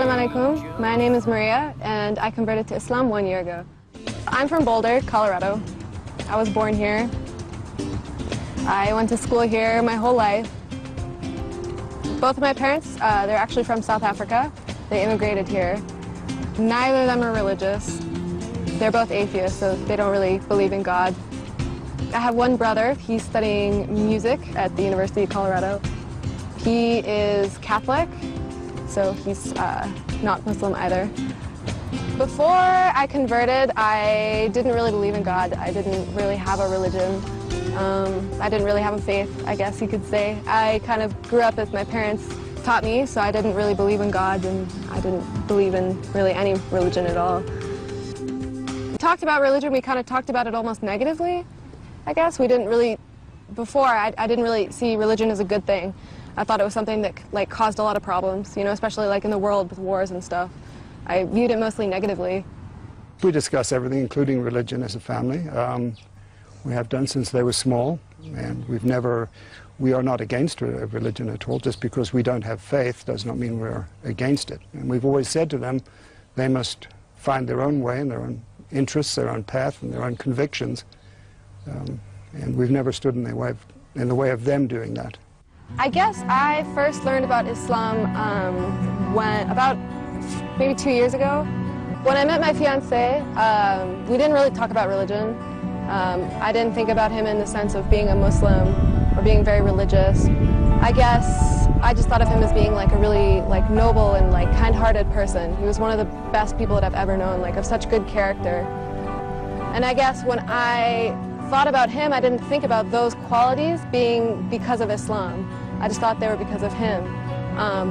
Assalamu alaikum. My name is Maria, and I converted to Islam 1 year ago. I'm from Boulder, Colorado. I was born here. I went to school here my whole life. Both of my parents, they're actually from South Africa. They immigrated here. Neither of them are religious. They're both atheists, so they don't really believe in God. I have one brother. He's studying music at the University of Colorado. He is Catholic, so he's not Muslim either. Before I converted, I didn't really believe in God. I didn't really have a religion. I didn't really have a faith, I guess you could say. I kind of grew up as my parents taught me, so I didn't really believe in God, and I didn't believe in really any religion at all. We talked about religion, we kind of talked about it almost negatively, I guess. We didn't really, before, I didn't really see religion as a good thing. I thought it was something that like caused a lot of problems, you know, especially like in the world with wars and stuff. I viewed it mostly negatively. We discuss everything, including religion, as a family. We have done since they were small, and we are not against religion at all. Just because we don't have faith does not mean we're against it. And we've always said to them, they must find their own way and their own interests, their own path, and their own convictions. And we've never stood in the way of them doing that. I guess I first learned about Islam about maybe 2 years ago. When I met my fiancé, we didn't really talk about religion. I didn't think about him in the sense of being a Muslim or being very religious. I guess I just thought of him as being like a really like noble and like kind-hearted person. He was one of the best people that I've ever known, like of such good character. And I guess when I thought about him, I didn't think about those qualities being because of Islam. I just thought they were because of him.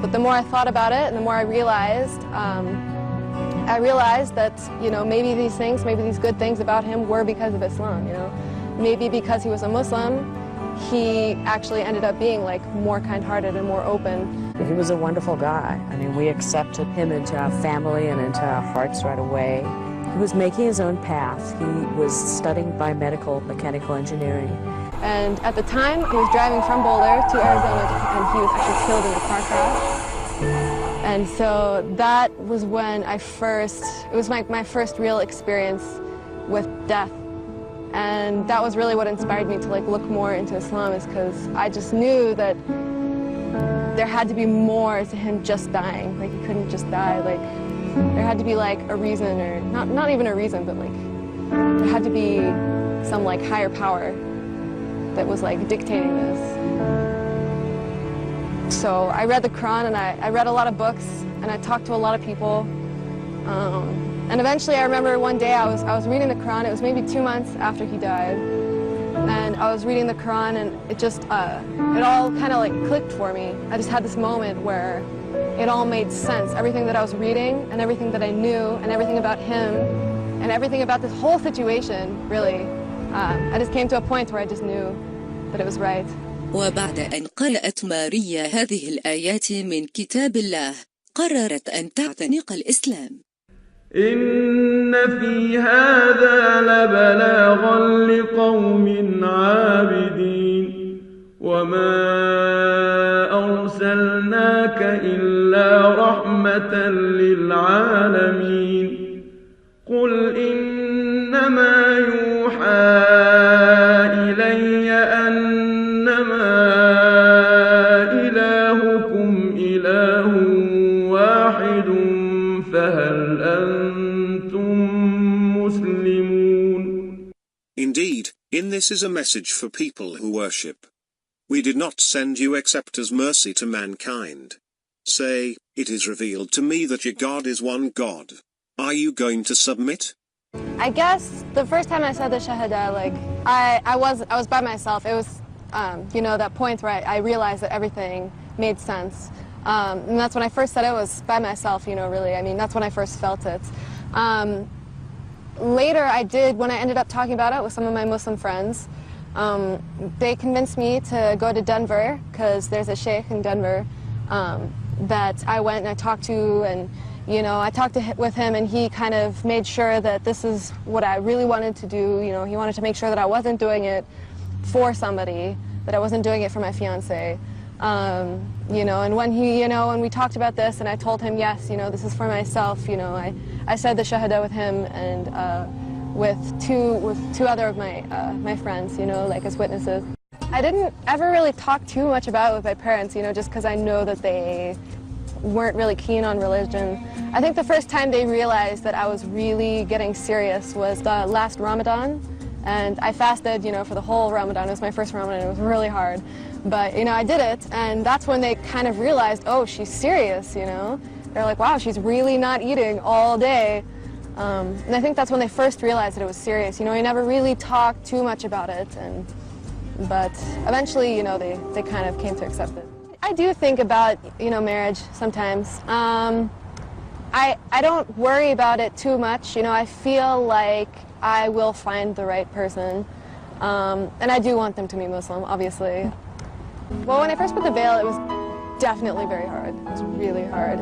But the more I thought about it and the more I realized that, you know, maybe these things, maybe these good things about him were because of Islam, you know. Maybe because he was a Muslim, he actually ended up being like more kind-hearted and more open. He was a wonderful guy. I mean, we accepted him into our family and into our hearts right away. He was making his own path. He was studying biomedical mechanical engineering. And at the time, he was driving from Boulder to Arizona, and he was actually killed in a car crash. And so that was when it was my first real experience with death. And that was really what inspired me to like look more into Islam, is because I just knew that there had to be more to him just dying. Like, he couldn't just die. Like, there had to be like a reason, or not even a reason, but like there had to be some like higher power that was like dictating this. So I read the Quran, and I read a lot of books, and I talked to a lot of people. And eventually I remember one day I was reading the Quran. It was maybe 2 months after he died. And I was reading the Quran, and it just, it all kind of like clicked for me. I just had this moment where it all made sense. Everything that I was reading, and everything that I knew, and everything about him, and everything about this whole situation, really. I just came to a point where I just knew that it was right. وبعد أن قرأت ماريا هذه الآيات من كتاب الله، قررت أن تعتنق الإسلام. إن في هذا لبلاغا لقوم عابدين وما أرسلناك إلا رحمة للعالمين قل إنما يوحى إلي أنما إلهكم إله واحد فهل أنتم مسلمون. Indeed, in this is a message for people who worship. We did not send you except as mercy to mankind. Say, it is revealed to me that your God is one God. Are you going to submit? I guess the first time I said the Shahada, like, I was by myself. It was, you know, that point where I realized that everything made sense. And that's when I first said it, was by myself, you know, really. I mean, that's when I first felt it. Later I did, when I ended up talking about it with some of my Muslim friends, they convinced me to go to Denver, because there's a sheikh in Denver that I went and I talked to, and you know, I talked with him, and he kind of made sure that this is what I really wanted to do. You know, he wanted to make sure that I wasn't doing it for somebody, that I wasn't doing it for my fiancé. You know, and when he, you know, when we talked about this and I told him, yes, you know, this is for myself, you know, I said the shahada with him and with two other of my friends, you know, like as witnesses. I didn't ever really talk too much about it with my parents, you know, just because I know that they weren't really keen on religion. I think the first time they realized that I was really getting serious was the last Ramadan, and I fasted, you know, for the whole Ramadan. It was my first Ramadan. It was really hard. But, you know, I did it, and that's when they kind of realized, oh, she's serious, you know? They're like, wow, she's really not eating all day. And I think that's when they first realized that it was serious. You know, I never really talked too much about it, but eventually, you know, they kind of came to accept it. I do think about, you know, marriage sometimes. I don't worry about it too much. You know, I feel like I will find the right person. And I do want them to be Muslim, obviously. Well, when I first put the veil, it was definitely very hard. It was really hard.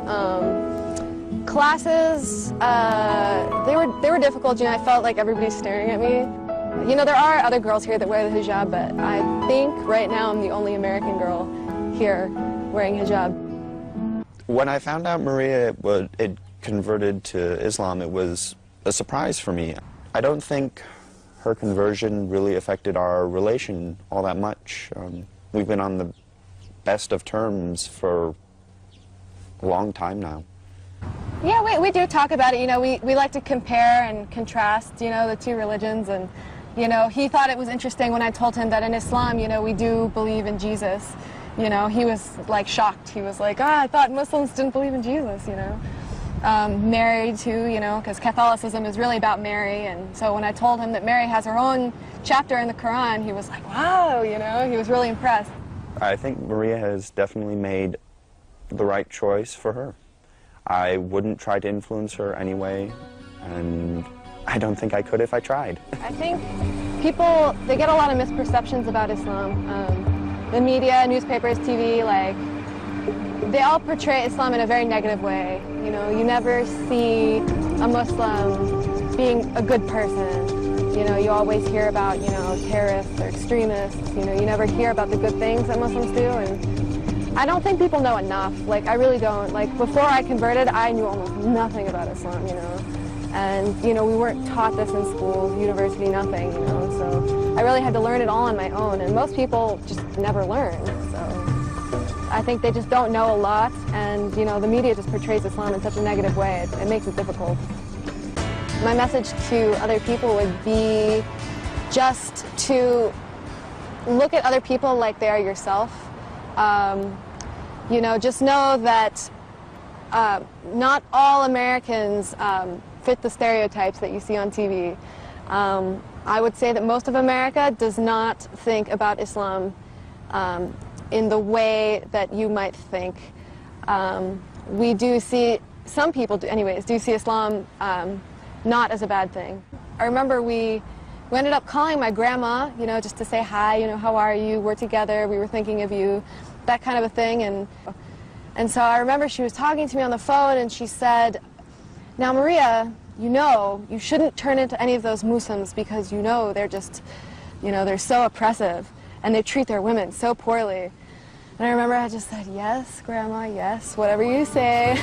Classes, they were difficult. You know, I felt like everybody's staring at me. You know, there are other girls here that wear the hijab, but I think right now I'm the only American girl here wearing hijab. When I found out Maria had converted to Islam, it was a surprise for me. I don't think her conversion really affected our relation all that much. We've been on the best of terms for a long time now. Yeah, we do talk about it. You know, we like to compare and contrast, you know, the two religions. And, you know, he thought it was interesting when I told him that in Islam, you know, we do believe in Jesus. You know, he was, like, shocked. He was like, I thought Muslims didn't believe in Jesus, you know. Mary, too, you know, because Catholicism is really about Mary. And so when I told him that Mary has her own chapter in the Quran, he was like, wow, you know, he was really impressed. I think Maria has definitely made the right choice for her. I wouldn't try to influence her anyway, and I don't think I could if I tried. I think people, they get a lot of misperceptions about Islam. The media, newspapers, TV, like, they all portray Islam in a very negative way. You know, you never see a Muslim being a good person. You know, you always hear about, you know, terrorists or extremists. You know, you never hear about the good things that Muslims do. And I don't think people know enough. Like, I really don't. Like, before I converted, I knew almost nothing about Islam, you know. And, you know, we weren't taught this in schools, university, nothing, you know. So I really had to learn it all on my own. And most people just never learn, so. I think they just don't know a lot, and, you know, the media just portrays Islam in such a negative way. It makes it difficult. My message to other people would be just to look at other people like they are yourself. You know, just know that not all Americans fit the stereotypes that you see on TV. I would say that most of America does not think about Islam in the way that you might think. We do see, some people do, anyways, do see Islam not as a bad thing. I remember we ended up calling my grandma, you know, just to say hi, you know, how are you, we're together, we were thinking of you, that kind of a thing. And so I remember she was talking to me on the phone and she said, now Maria, you know, you shouldn't turn into any of those Muslims because you know they're just, you know, they're so oppressive and they treat their women so poorly. And I remember I just said, yes, Grandma, yes, whatever you say.